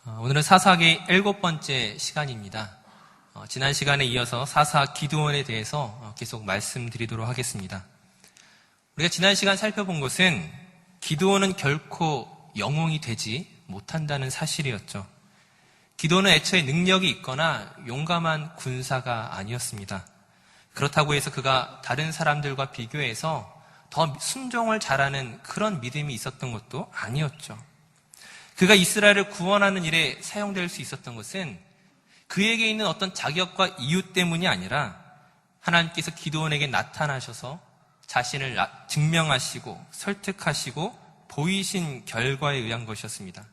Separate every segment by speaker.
Speaker 1: 오늘은 사사기 7번째 시간입니다. 지난 시간에 이어서 사사 기드온에 대해서 계속 말씀드리도록 하겠습니다. 우리가 지난 시간 살펴본 것은 기드온은 결코 영웅이 되지 못한다는 사실이었죠. 기드온은 애초에 능력이 있거나 용감한 군사가 아니었습니다. 그렇다고 해서 그가 다른 사람들과 비교해서 더 순종을 잘하는 그런 믿음이 있었던 것도 아니었죠. 그가 이스라엘을 구원하는 일에 사용될 수 있었던 것은 그에게 있는 어떤 자격과 이유 때문이 아니라 하나님께서 기드온에게 나타나셔서 자신을 증명하시고 설득하시고 보이신 결과에 의한 것이었습니다.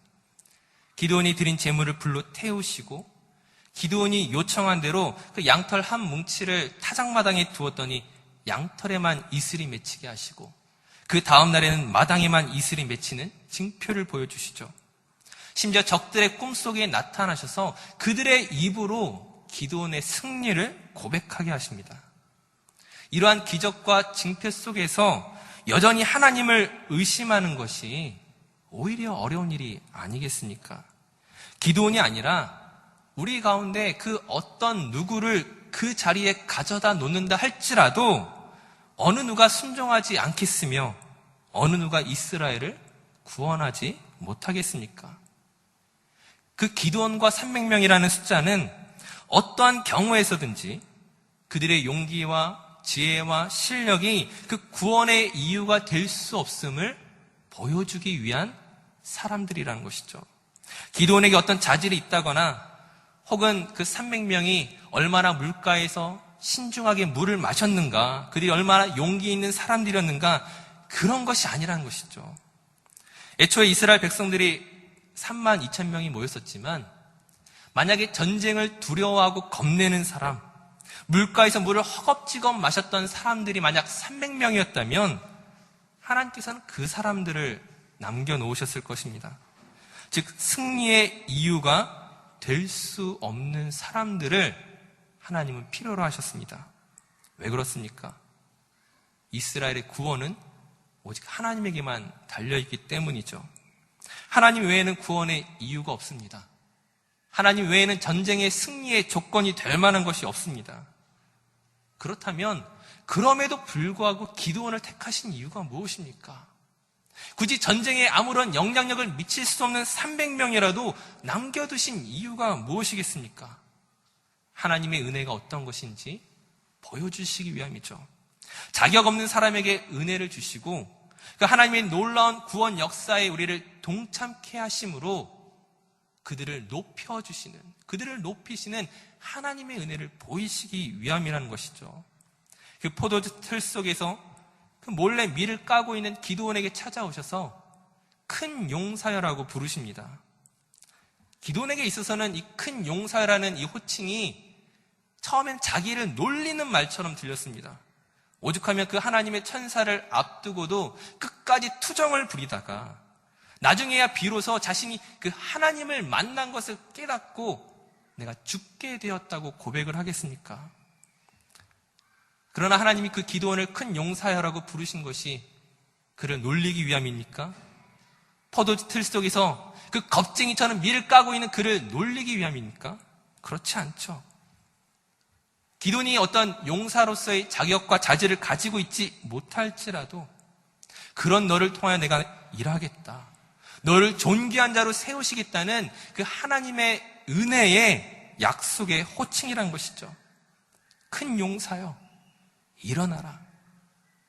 Speaker 1: 기드온이 드린 제물을 불로 태우시고 기드온이 요청한 대로 그 양털 한 뭉치를 타작마당에 두었더니 양털에만 이슬이 맺히게 하시고 그 다음 날에는 마당에만 이슬이 맺히는 징표를 보여주시죠. 심지어 적들의 꿈속에 나타나셔서 그들의 입으로 기드온의 승리를 고백하게 하십니다. 이러한 기적과 징표 속에서 여전히 하나님을 의심하는 것이 오히려 어려운 일이 아니겠습니까? 기드온이 아니라 우리 가운데 그 어떤 누구를 그 자리에 가져다 놓는다 할지라도 어느 누가 순종하지 않겠으며 어느 누가 이스라엘을 구원하지 못하겠습니까? 그 기드온과 300명이라는 숫자는 어떠한 경우에서든지 그들의 용기와 지혜와 실력이 그 구원의 이유가 될 수 없음을 보여주기 위한 사람들이라는 것이죠. 기드온에게 어떤 자질이 있다거나 혹은 그 300명이 얼마나 물가에서 신중하게 물을 마셨는가, 그들이 얼마나 용기 있는 사람들이었는가, 그런 것이 아니라는 것이죠. 애초에 이스라엘 백성들이 3만 2천 명이 모였었지만 만약에 전쟁을 두려워하고 겁내는 사람, 물가에서 물을 허겁지겁 마셨던 사람들이 만약 300명이었다면 하나님께서는 그 사람들을 남겨놓으셨을 것입니다. 즉 승리의 이유가 될 수 없는 사람들을 하나님은 필요로 하셨습니다. 왜 그렇습니까? 이스라엘의 구원은 오직 하나님에게만 달려있기 때문이죠. 하나님 외에는 구원의 이유가 없습니다. 하나님 외에는 전쟁의 승리의 조건이 될 만한 것이 없습니다. 그렇다면 그럼에도 불구하고 기드온을 택하신 이유가 무엇입니까? 굳이 전쟁에 아무런 영향력을 미칠 수 없는 300명이라도 남겨두신 이유가 무엇이겠습니까? 하나님의 은혜가 어떤 것인지 보여주시기 위함이죠. 자격 없는 사람에게 은혜를 주시고 그 하나님의 놀라운 구원 역사에 우리를 동참케 하심으로 그들을 높여주시는, 그들을 높이시는 하나님의 은혜를 보이시기 위함이라는 것이죠. 그 포도주 틀 속에서 그 몰래 밀을 까고 있는 기드온에게 찾아오셔서 큰 용사여라고 부르십니다. 기드온에게 있어서는 이 큰 용사여라는 이 호칭이 처음엔 자기를 놀리는 말처럼 들렸습니다. 오죽하면 그 하나님의 천사를 앞두고도 끝까지 투정을 부리다가 나중에야 비로소 자신이 그 하나님을 만난 것을 깨닫고 내가 죽게 되었다고 고백을 하겠습니까? 그러나 하나님이 그 기드온을 큰 용사여라고 부르신 것이 그를 놀리기 위함입니까? 포도주 틀 속에서 그 겁쟁이처럼 밀을 까고 있는 그를 놀리기 위함입니까? 그렇지 않죠. 기드온이 어떤 용사로서의 자격과 자질을 가지고 있지 못할지라도 그런 너를 통하여 내가 일하겠다, 너를 존귀한 자로 세우시겠다는 그 하나님의 은혜의 약속의 호칭이란 것이죠. 큰 용사여, 일어나라.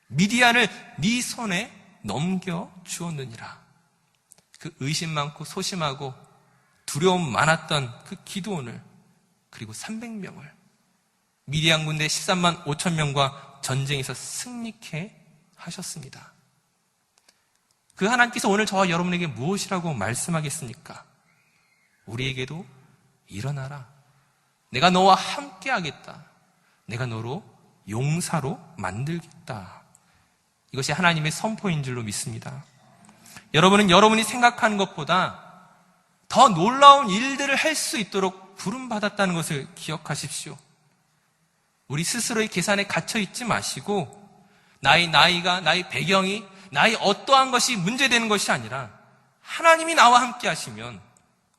Speaker 1: 미디안을 네 손에 넘겨주었느니라. 그 의심 많고 소심하고 두려움 많았던 그 기드온을, 그리고 300명을 미디안 군대 13만 5천 명과 전쟁에서 승리케 하셨습니다. 그 하나님께서 오늘 저와 여러분에게 무엇이라고 말씀하겠습니까? 우리에게도 일어나라. 내가 너와 함께 하겠다. 내가 너로 용사로 만들겠다. 이것이 하나님의 선포인 줄로 믿습니다. 여러분은 여러분이 생각하는 것보다 더 놀라운 일들을 할 수 있도록 부름받았다는 것을 기억하십시오. 우리 스스로의 계산에 갇혀 있지 마시고 나의 나이가, 나의 배경이, 나의 어떠한 것이 문제되는 것이 아니라 하나님이 나와 함께 하시면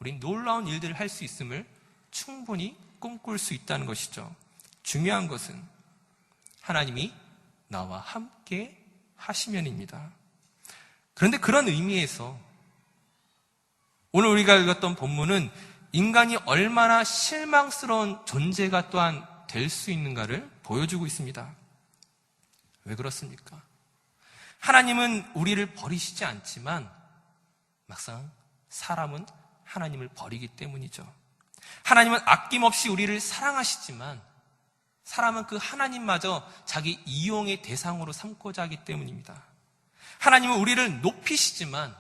Speaker 1: 우린 놀라운 일들을 할 수 있음을 충분히 꿈꿀 수 있다는 것이죠. 중요한 것은 하나님이 나와 함께 하시면입니다. 그런데 그런 의미에서 오늘 우리가 읽었던 본문은 인간이 얼마나 실망스러운 존재가 또한 될 수 있는가를 보여주고 있습니다. 왜 그렇습니까? 하나님은 우리를 버리시지 않지만 막상 사람은 하나님을 버리기 때문이죠. 하나님은 아낌없이 우리를 사랑하시지만 사람은 그 하나님마저 자기 이용의 대상으로 삼고자 하기 때문입니다. 하나님은 우리를 높이시지만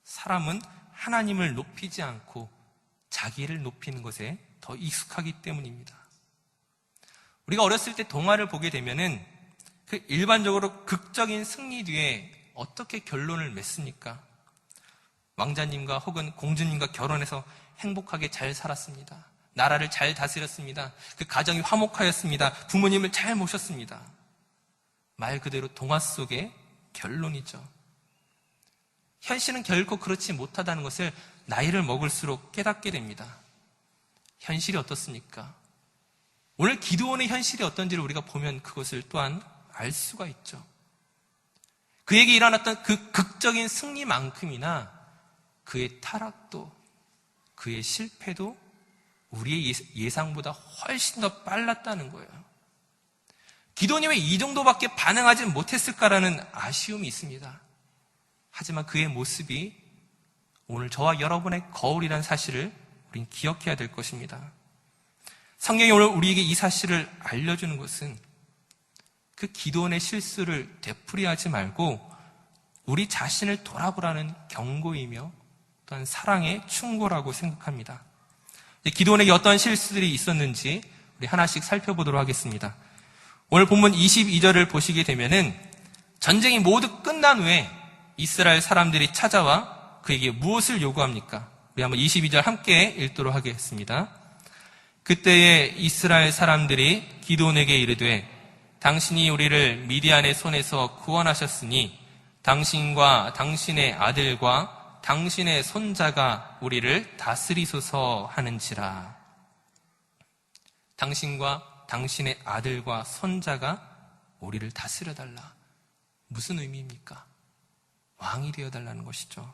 Speaker 1: 사람은 하나님을 높이지 않고 자기를 높이는 것에 더 익숙하기 때문입니다. 우리가 어렸을 때 동화를 보게 되면은 그 일반적으로 극적인 승리 뒤에 어떻게 결론을 맺습니까? 왕자님과 혹은 공주님과 결혼해서 행복하게 잘 살았습니다. 나라를 잘 다스렸습니다. 그 가정이 화목하였습니다. 부모님을 잘 모셨습니다. 말 그대로 동화 속의 결론이죠. 현실은 결코 그렇지 못하다는 것을 나이를 먹을수록 깨닫게 됩니다. 현실이 어떻습니까? 오늘 기드온의 현실이 어떤지를 우리가 보면 그것을 또한 알 수가 있죠. 그에게 일어났던 그 극적인 승리만큼이나 그의 타락도, 그의 실패도 우리의 예상보다 훨씬 더 빨랐다는 거예요. 기드온이 왜 이 정도밖에 반응하지 못했을까라는 아쉬움이 있습니다. 하지만 그의 모습이 오늘 저와 여러분의 거울이라는 사실을 우린 기억해야 될 것입니다. 성경이 오늘 우리에게 이 사실을 알려주는 것은 그 기드온의 실수를 되풀이하지 말고 우리 자신을 돌아보라는 경고이며 또한 사랑의 충고라고 생각합니다. 기드온에게 어떤 실수들이 있었는지 우리 하나씩 살펴보도록 하겠습니다. 오늘 본문 22절을 보시게 되면은 전쟁이 모두 끝난 후에 이스라엘 사람들이 찾아와 그에게 무엇을 요구합니까? 우리 한번 22절 함께 읽도록 하겠습니다. 그때에 이스라엘 사람들이 기드온에게 이르되 당신이 우리를 미디안의 손에서 구원하셨으니 당신과 당신의 아들과 당신의 손자가 우리를 다스리소서 하는지라. 당신과 당신의 아들과 손자가 우리를 다스려달라. 무슨 의미입니까? 왕이 되어달라는 것이죠.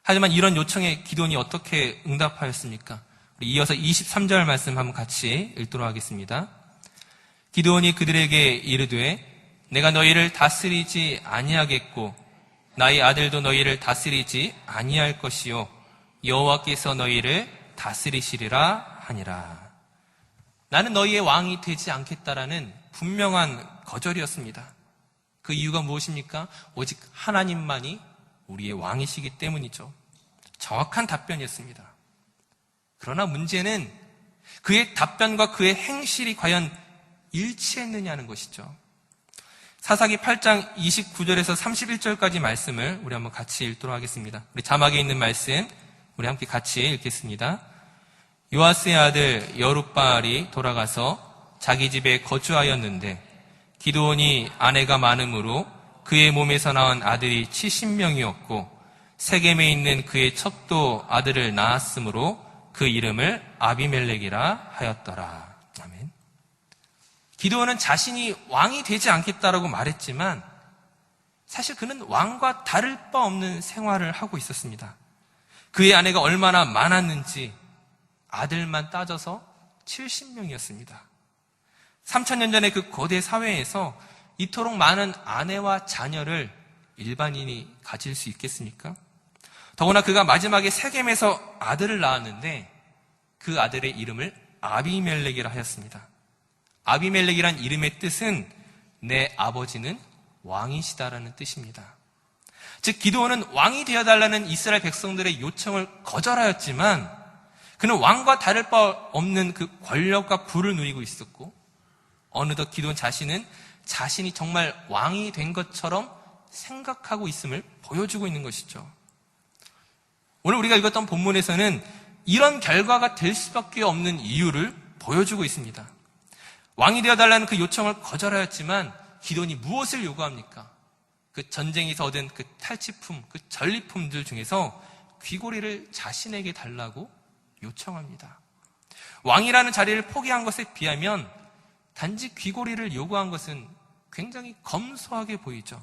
Speaker 1: 하지만 이런 요청에 기드온이 어떻게 응답하였습니까? 우리 이어서 23절 말씀 한번 같이 읽도록 하겠습니다. 기드온이 그들에게 이르되 내가 너희를 다스리지 아니하겠고 나의 아들도 너희를 다스리지 아니할 것이요 여호와께서 너희를 다스리시리라 하니라. 나는 너희의 왕이 되지 않겠다라는 분명한 거절이었습니다. 그 이유가 무엇입니까? 오직 하나님만이 우리의 왕이시기 때문이죠. 정확한 답변이었습니다. 그러나 문제는 그의 답변과 그의 행실이 과연 일치했느냐는 것이죠. 사사기 8장 29절에서 31절까지 말씀을 우리 한번 같이 읽도록 하겠습니다. 우리 자막에 있는 말씀 우리 함께 같이 읽겠습니다. 요아스의 아들 여룻바알이 돌아가서 자기 집에 거주하였는데 기드온이 아내가 많으므로 그의 몸에서 낳은 아들이 70명이었고 세겜에 있는 그의 첩도 아들을 낳았으므로 그 이름을 아비멜렉이라 하였더라. 아멘. 기드온은 자신이 왕이 되지 않겠다라고 말했지만 사실 그는 왕과 다를 바 없는 생활을 하고 있었습니다. 그의 아내가 얼마나 많았는지 아들만 따져서 70명이었습니다. 3000년 전의 그 거대 사회에서 이토록 많은 아내와 자녀를 일반인이 가질 수 있겠습니까? 더구나 그가 마지막에 세겜에서 아들을 낳았는데 그 아들의 이름을 아비멜렉이라 하였습니다. 아비멜렉이란 이름의 뜻은 내 아버지는 왕이시다라는 뜻입니다. 즉 기드온은 왕이 되어달라는 이스라엘 백성들의 요청을 거절하였지만 그는 왕과 다를 바 없는 그 권력과 부를 누리고 있었고 어느덧 기드온 자신은 자신이 정말 왕이 된 것처럼 생각하고 있음을 보여주고 있는 것이죠. 오늘 우리가 읽었던 본문에서는 이런 결과가 될 수밖에 없는 이유를 보여주고 있습니다. 왕이 되어달라는 그 요청을 거절하였지만 기드온이 무엇을 요구합니까? 그 전쟁에서 얻은 그 탈취품, 그 전리품들 중에서 귀고리를 자신에게 달라고 요청합니다. 왕이라는 자리를 포기한 것에 비하면 단지 귀고리를 요구한 것은 굉장히 검소하게 보이죠.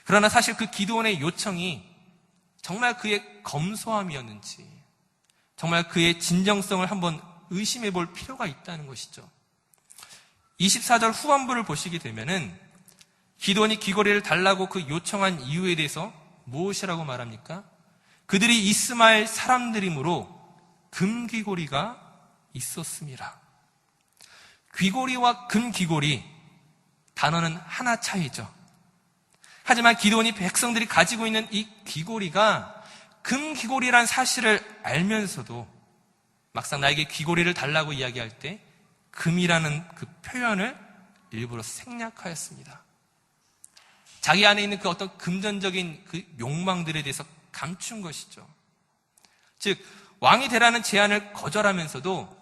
Speaker 1: 그러나 사실 그 기드온의 요청이 정말 그의 검소함이었는지, 정말 그의 진정성을 한번 의심해 볼 필요가 있다는 것이죠. 24절 후반부를 보시게 되면은 기드온이 귀고리를 달라고 그 요청한 이유에 대해서 무엇이라고 말합니까? 그들이 이스마엘 사람들이므로 금귀고리가 있었습니다. 귀고리와 금귀고리, 단어는 하나 차이죠. 하지만 기드온이 백성들이 가지고 있는 이 귀고리가 금귀고리란 사실을 알면서도 막상 나에게 귀고리를 달라고 이야기할 때 금이라는 그 표현을 일부러 생략하였습니다. 자기 안에 있는 그 어떤 금전적인 그 욕망들에 대해서 감춘 것이죠. 즉, 왕이 되라는 제안을 거절하면서도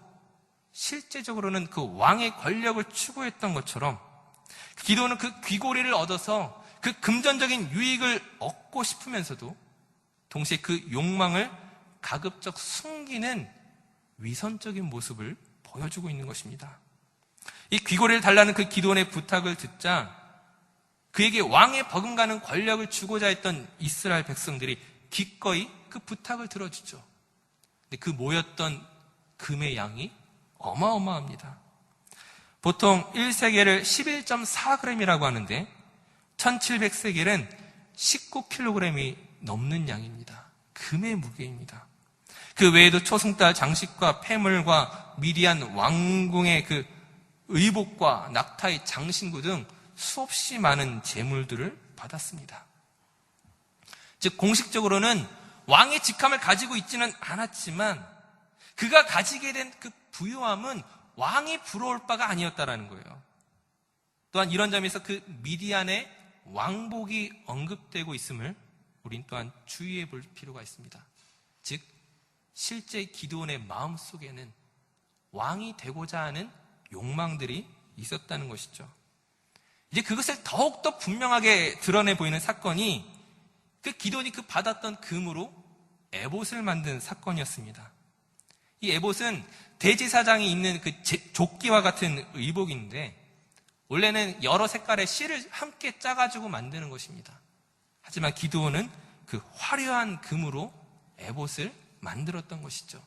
Speaker 1: 실제적으로는 그 왕의 권력을 추구했던 것처럼 기드온은 그 귀고리를 얻어서 그 금전적인 유익을 얻고 싶으면서도 동시에 그 욕망을 가급적 숨기는 위선적인 모습을 보여주고 있는 것입니다. 이 귀고리를 달라는 그 기드온의 부탁을 듣자 그에게 왕의 버금가는 권력을 주고자 했던 이스라엘 백성들이 기꺼이 그 부탁을 들어주죠. 근데 그 모였던 금의 양이 어마어마합니다. 보통 1세겔을 11.4g이라고 하는데 1700세겔은 19kg이 넘는 양입니다. 금의 무게입니다. 그 외에도 초승달 장식과 폐물과 미디안 왕궁의 그 의복과 낙타의 장신구 등 수없이 많은 재물들을 받았습니다. 즉 공식적으로는 왕의 직함을 가지고 있지는 않았지만 그가 가지게 된 그 부유함은 왕이 부러울 바가 아니었다라는 거예요. 또한 이런 점에서 그 미디안의 왕복이 언급되고 있음을 우린 또한 주의해 볼 필요가 있습니다. 즉 실제 기드온의 마음속에는 왕이 되고자 하는 욕망들이 있었다는 것이죠. 이제 그것을 더욱더 분명하게 드러내 보이는 사건이 그 기드온이 그 받았던 금으로 에봇을 만든 사건이었습니다. 이 에봇은 대제사장이 입는 그 조끼와 같은 의복인데 원래는 여러 색깔의 실을 함께 짜가지고 만드는 것입니다. 하지만 기드온은 그 화려한 금으로 에봇을 만들었던 것이죠.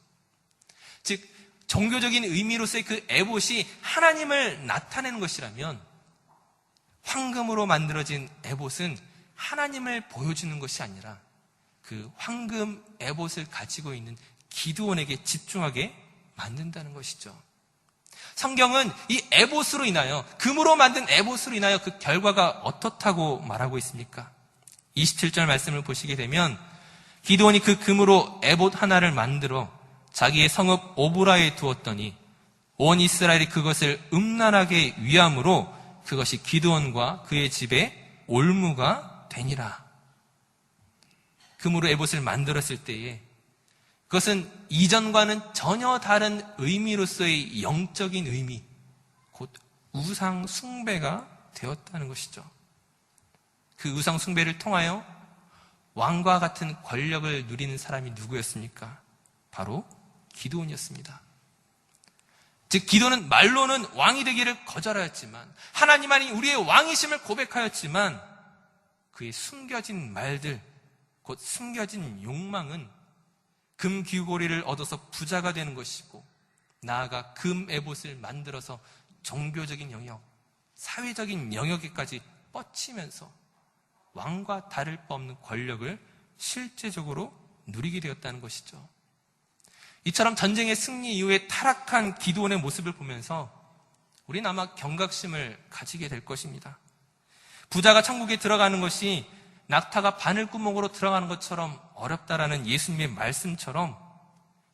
Speaker 1: 즉 종교적인 의미로서의 그 에봇이 하나님을 나타내는 것이라면 황금으로 만들어진 에봇은 하나님을 보여주는 것이 아니라 그 황금 에봇을 가지고 있는 기드온에게 집중하게 만든다는 것이죠. 성경은 이 에봇으로 인하여, 금으로 만든 에봇으로 인하여 그 결과가 어떻다고 말하고 있습니까? 27절 말씀을 보시게 되면 기드온이 그 금으로 에봇 하나를 만들어 자기의 성읍 오브라에 두었더니 온 이스라엘이 그것을 음란하게 위함으로 그것이 기드온과 그의 집에 올무가 되니라. 금으로 에봇을 만들었을 때에 그것은 이전과는 전혀 다른 의미로서의 영적인 의미, 곧 우상 숭배가 되었다는 것이죠. 그 우상 숭배를 통하여 왕과 같은 권력을 누리는 사람이 누구였습니까? 바로 기드온이었습니다. 즉 기드온은 말로는 왕이 되기를 거절하였지만 하나님만이 우리의 왕이심을 고백하였지만 그의 숨겨진 말들, 곧 숨겨진 욕망은 금 귀고리를 얻어서 부자가 되는 것이고 나아가 금 에봇을 만들어서 종교적인 영역, 사회적인 영역에까지 뻗치면서 왕과 다를 바 없는 권력을 실제적으로 누리게 되었다는 것이죠. 이처럼 전쟁의 승리 이후에 타락한 기드온의 모습을 보면서 우리는 아마 경각심을 가지게 될 것입니다. 부자가 천국에 들어가는 것이 낙타가 바늘구멍으로 들어가는 것처럼 어렵다라는 예수님의 말씀처럼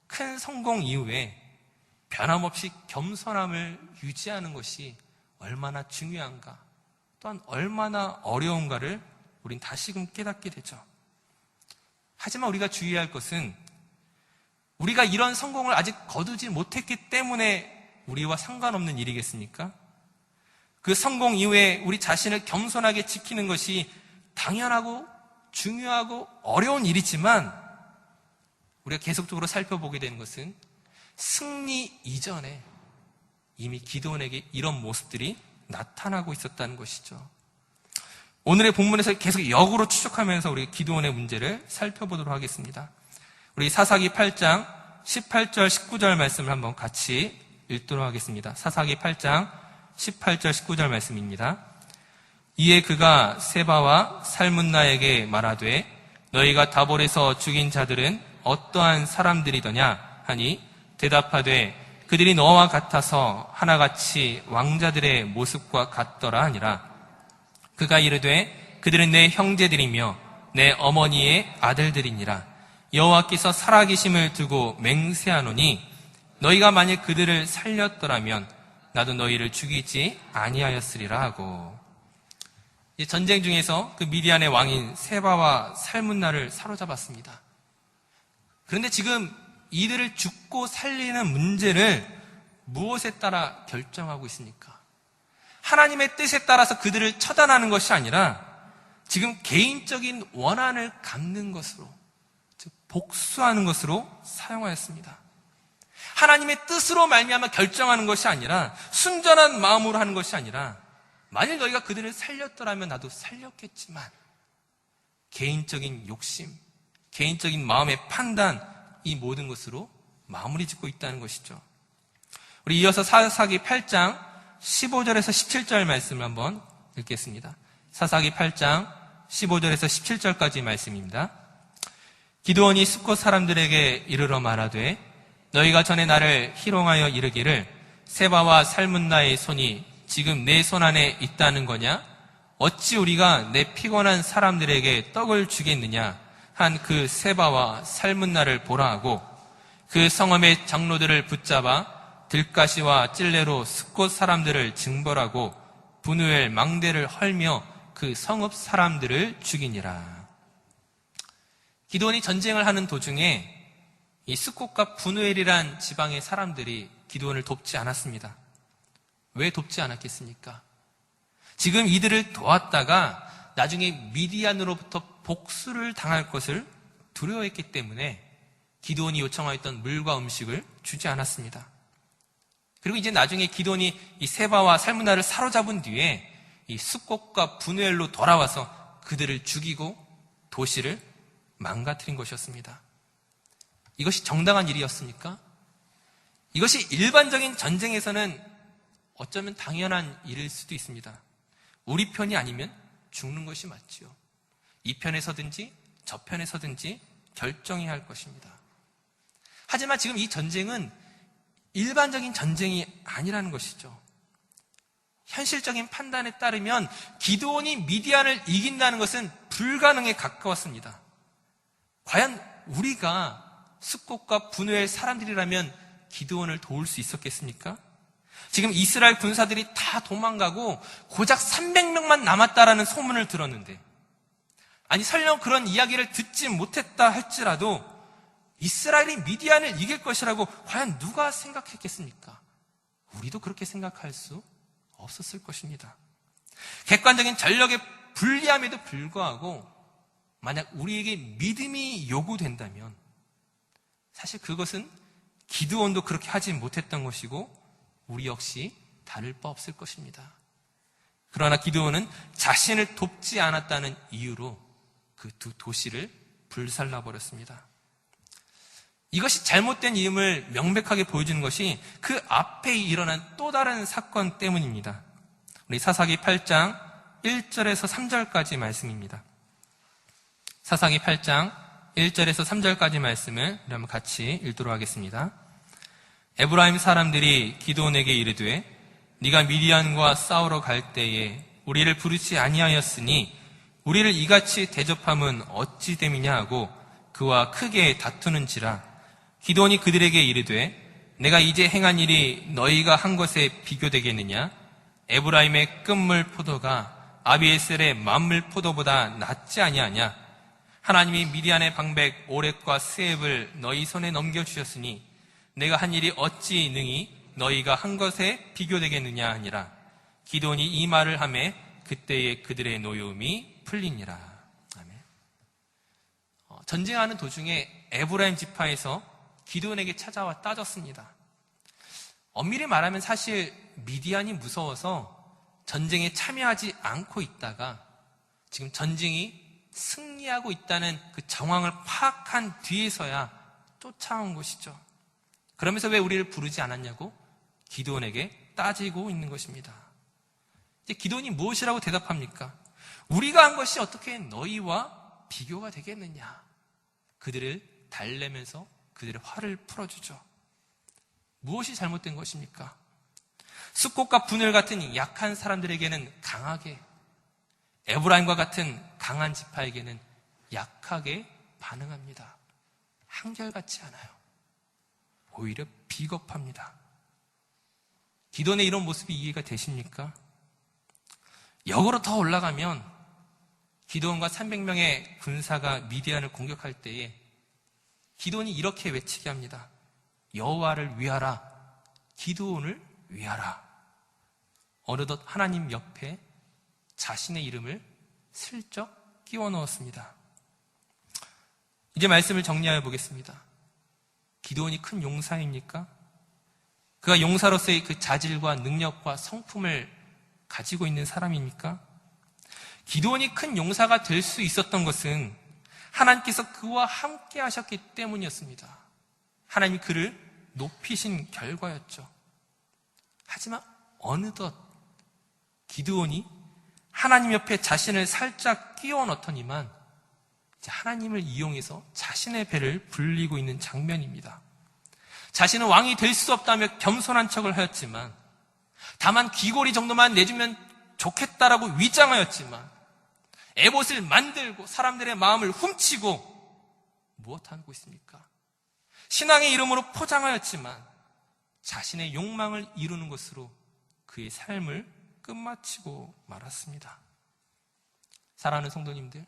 Speaker 1: 큰 성공 이후에 변함없이 겸손함을 유지하는 것이 얼마나 중요한가, 또한 얼마나 어려운가를 우린 다시금 깨닫게 되죠. 하지만 우리가 주의할 것은 우리가 이런 성공을 아직 거두지 못했기 때문에 우리와 상관없는 일이겠습니까? 그 성공 이후에 우리 자신을 겸손하게 지키는 것이 당연하고 중요하고 어려운 일이지만 우리가 계속적으로 살펴보게 되는 것은 승리 이전에 이미 기드온에게 이런 모습들이 나타나고 있었다는 것이죠. 오늘의 본문에서 계속 역으로 추적하면서 우리 기드온의 문제를 살펴보도록 하겠습니다. 우리 사사기 8장 18절 19절 말씀을 한번 같이 읽도록 하겠습니다. 사사기 8장 18절 19절 말씀입니다. 이에 그가 세바와 살문나에게 말하되 너희가 다볼에서 죽인 자들은 어떠한 사람들이더냐 하니 대답하되 그들이 너와 같아서 하나같이 왕자들의 모습과 같더라 하니라. 그가 이르되 그들은 내 형제들이며 내 어머니의 아들들이니라. 여호와께서 살아계심을 두고 맹세하노니 너희가 만일 그들을 살렸더라면 나도 너희를 죽이지 아니하였으리라 하고. 전쟁 중에서 그 미디안의 왕인 세바와 살문나를 사로잡았습니다. 그런데 지금 이들을 죽고 살리는 문제를 무엇에 따라 결정하고 있습니까? 하나님의 뜻에 따라서 그들을 처단하는 것이 아니라 지금 개인적인 원한을 갚는 것으로, 즉 복수하는 것으로 사용하였습니다. 하나님의 뜻으로 말미암아 결정하는 것이 아니라, 순전한 마음으로 하는 것이 아니라, 만일 너희가 그들을 살렸더라면 나도 살렸겠지만 개인적인 욕심, 개인적인 마음의 판단, 이 모든 것으로 마무리 짓고 있다는 것이죠. 우리 이어서 사사기 8장 15절에서 17절 말씀을 한번 읽겠습니다. 사사기 8장 15절에서 17절까지 말씀입니다. 기드온이 숫곳 사람들에게 이르러 말하되 너희가 전에 나를 희롱하여 이르기를 세바와 살문나의 손이 지금 내 손 안에 있다는 거냐? 어찌 우리가 내 피곤한 사람들에게 떡을 주겠느냐? 한 그 세바와 살문나를 보라 하고 그 성읍의 장로들을 붙잡아 들가시와 찔레로 숫곳 사람들을 징벌하고 분우엘 망대를 헐며 그 성읍 사람들을 죽이니라. 기드온이 전쟁을 하는 도중에 이 숫곳과 분우엘이란 지방의 사람들이 기드온을 돕지 않았습니다. 왜 돕지 않았겠습니까? 지금 이들을 도왔다가 나중에 미디안으로부터 복수를 당할 것을 두려워했기 때문에 기드온이 요청하였던 물과 음식을 주지 않았습니다. 그리고 이제 나중에 기드온이 이 세바와 살문나를 사로잡은 뒤에 이 숫곳과 분우엘로 돌아와서 그들을 죽이고 도시를 망가뜨린 것이었습니다. 이것이 정당한 일이었습니까? 이것이 일반적인 전쟁에서는 어쩌면 당연한 일일 수도 있습니다. 우리 편이 아니면 죽는 것이 맞지요. 이 편에 서든지 저 편에 서든지 결정해야 할 것입니다. 하지만 지금 이 전쟁은 일반적인 전쟁이 아니라는 것이죠. 현실적인 판단에 따르면 기드온이 미디안을 이긴다는 것은 불가능에 가까웠습니다. 과연 우리가 숫곳과 분우엘 사람들이라면 기드온을 도울 수 있었겠습니까? 지금 이스라엘 군사들이 다 도망가고 고작 300명만 남았다라는 소문을 들었는데, 아니 설령 그런 이야기를 듣지 못했다 할지라도 이스라엘이 미디안을 이길 것이라고 과연 누가 생각했겠습니까? 우리도 그렇게 생각할 수 없었을 것입니다. 객관적인 전력의 불리함에도 불구하고 만약 우리에게 믿음이 요구된다면 사실 그것은 기드온도 그렇게 하지 못했던 것이고 우리 역시 다를 바 없을 것입니다. 그러나 기드온은 자신을 돕지 않았다는 이유로 그 두 도시를 불살라버렸습니다. 이것이 잘못된 이름을 명백하게 보여주는 것이 그 앞에 일어난 또 다른 사건 때문입니다. 우리 사사기 8장 1절에서 3절까지 말씀입니다. 사사기 8장 1절에서 3절까지 말씀을 한번 같이 읽도록 하겠습니다. 에브라임 사람들이 기드온에게 이르되 네가 미디안과 싸우러 갈 때에 우리를 부르지 아니하였으니 우리를 이같이 대접함은 어찌 됨이냐 하고 그와 크게 다투는지라. 기드온이 그들에게 이르되 내가 이제 행한 일이 너희가 한 것에 비교되겠느냐? 에브라임의 끝물 포도가 아비에셀의 만물 포도보다 낫지 아니하냐? 하나님이 미디안의 방백 오렉과 스앱을 너희 손에 넘겨주셨으니 내가 한 일이 어찌 능히 너희가 한 것에 비교되겠느냐 하니라. 기드온이 이 말을 하매 그때에 그들의 노여움이 풀리니라. 아멘. 전쟁하는 도중에 에브라임 지파에서 기드온에게 찾아와 따졌습니다. 엄밀히 말하면 사실 미디안이 무서워서 전쟁에 참여하지 않고 있다가 지금 전쟁이 승리하고 있다는 그 정황을 파악한 뒤에서야 쫓아온 것이죠. 그러면서 왜 우리를 부르지 않았냐고 기드온에게 따지고 있는 것입니다. 이제 기드온이 무엇이라고 대답합니까? 우리가 한 것이 어떻게 너희와 비교가 되겠느냐? 그들을 달래면서 그들의 화를 풀어주죠. 무엇이 잘못된 것입니까? 숫꽃과 분을 같은 약한 사람들에게는 강하게, 에브라임과 같은 강한 지파에게는 약하게 반응합니다. 한결같지 않아요. 오히려 비겁합니다. 기드온의 이런 모습이 이해가 되십니까? 역으로 더 올라가면 기드온과 300명의 군사가 미디안을 공격할 때에 기드온이 이렇게 외치게 합니다. 여호와를 위하라, 기드온을 위하라. 어느덧 하나님 옆에 자신의 이름을 슬쩍 끼워 넣었습니다. 이제 말씀을 정리하여 보겠습니다. 기드온이 큰 용사입니까? 그가 용사로서의 그 자질과 능력과 성품을 가지고 있는 사람입니까? 기드온이 큰 용사가 될 수 있었던 것은 하나님께서 그와 함께 하셨기 때문이었습니다. 하나님이 그를 높이신 결과였죠. 하지만 어느덧 기드온이 하나님 옆에 자신을 살짝 끼워 넣더니만 이제 하나님을 이용해서 자신의 배를 불리고 있는 장면입니다. 자신은 왕이 될 수 없다며 겸손한 척을 하였지만, 다만 귀고리 정도만 내주면 좋겠다라고 위장하였지만, 에봇을 만들고 사람들의 마음을 훔치고 무엇하고 있습니까? 신앙의 이름으로 포장하였지만 자신의 욕망을 이루는 것으로 그의 삶을 끝마치고 말았습니다. 사랑하는 성도님들,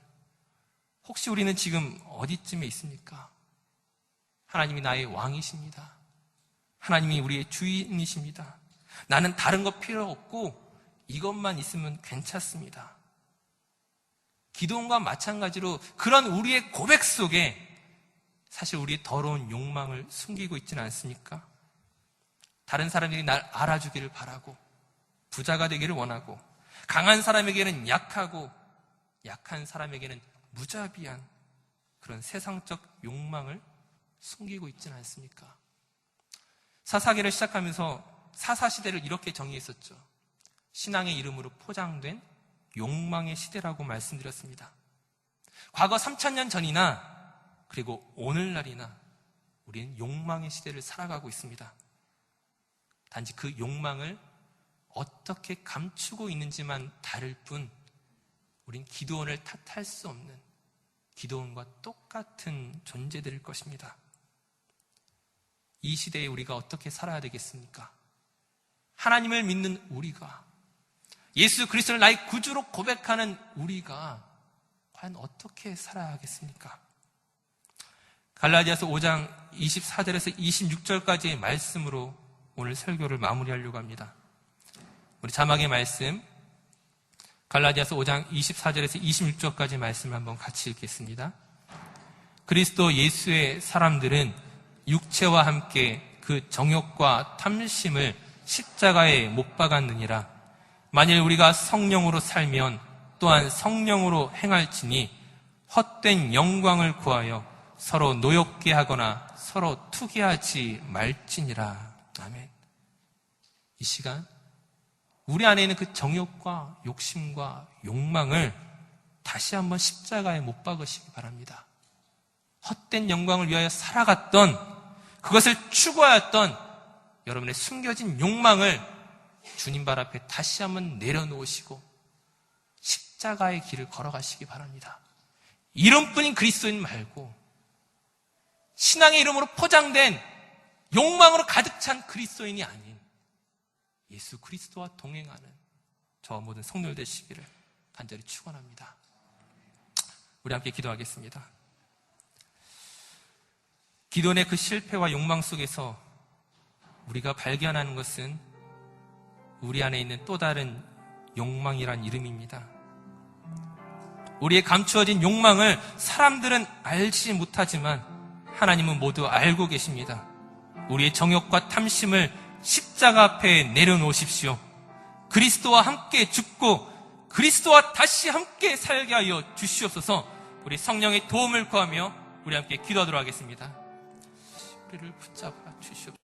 Speaker 1: 혹시 우리는 지금 어디쯤에 있습니까? 하나님이 나의 왕이십니다. 하나님이 우리의 주인이십니다. 나는 다른 거 필요 없고 이것만 있으면 괜찮습니다. 기드온과 마찬가지로 그런 우리의 고백 속에 사실 우리의 더러운 욕망을 숨기고 있지는 않습니까? 다른 사람들이 날 알아주기를 바라고, 부자가 되기를 원하고, 강한 사람에게는 약하고 약한 사람에게는 무자비한 그런 세상적 욕망을 숨기고 있지는 않습니까? 사사기를 시작하면서 사사시대를 이렇게 정의했었죠. 신앙의 이름으로 포장된 욕망의 시대라고 말씀드렸습니다. 과거 3000년 전이나 그리고 오늘날이나 우리는 욕망의 시대를 살아가고 있습니다. 단지 그 욕망을 어떻게 감추고 있는지만 다를 뿐 우린 기드온을 탓할 수 없는 기드온과 똑같은 존재들일 것입니다. 이 시대에 우리가 어떻게 살아야 되겠습니까? 하나님을 믿는 우리가, 예수 그리스도를 나의 구주로 고백하는 우리가 과연 어떻게 살아야 하겠습니까? 갈라디아서 5장 24절에서 26절까지의 말씀으로 오늘 설교를 마무리하려고 합니다. 우리 자막의 말씀, 갈라디아서 5장 24절에서 26절까지 말씀을 한번 같이 읽겠습니다. 그리스도 예수의 사람들은 육체와 함께 그 정욕과 탐심을 십자가에 못 박았느니라. 만일 우리가 성령으로 살면 또한 성령으로 행할지니 헛된 영광을 구하여 서로 노엽게 하거나 서로 투기하지 말지니라. 아멘. 이 시간 우리 안에 있는 그 정욕과 욕심과 욕망을 다시 한번 십자가에 못 박으시기 바랍니다. 헛된 영광을 위하여 살아갔던, 그것을 추구하였던 여러분의 숨겨진 욕망을 주님 발 앞에 다시 한번 내려놓으시고 십자가의 길을 걸어가시기 바랍니다. 이름뿐인 그리스도인 말고 신앙의 이름으로 포장된 욕망으로 가득 찬 그리스도인이 아닌 예수 그리스도와 동행하는 저와 모든 성도들 되시기를 간절히 축원합니다. 우리 함께 기도하겠습니다. 기도원의 그 실패와 욕망 속에서 우리가 발견하는 것은 우리 안에 있는 또 다른 욕망이란 이름입니다. 우리의 감추어진 욕망을 사람들은 알지 못하지만 하나님은 모두 알고 계십니다. 우리의 정욕과 탐심을 십자가 앞에 내려놓으십시오. 그리스도와 함께 죽고 그리스도와 다시 함께 살게 하여 주시옵소서. 우리 성령의 도움을 구하며 우리 함께 기도하도록 하겠습니다. 우리를 붙잡아 주시옵소서.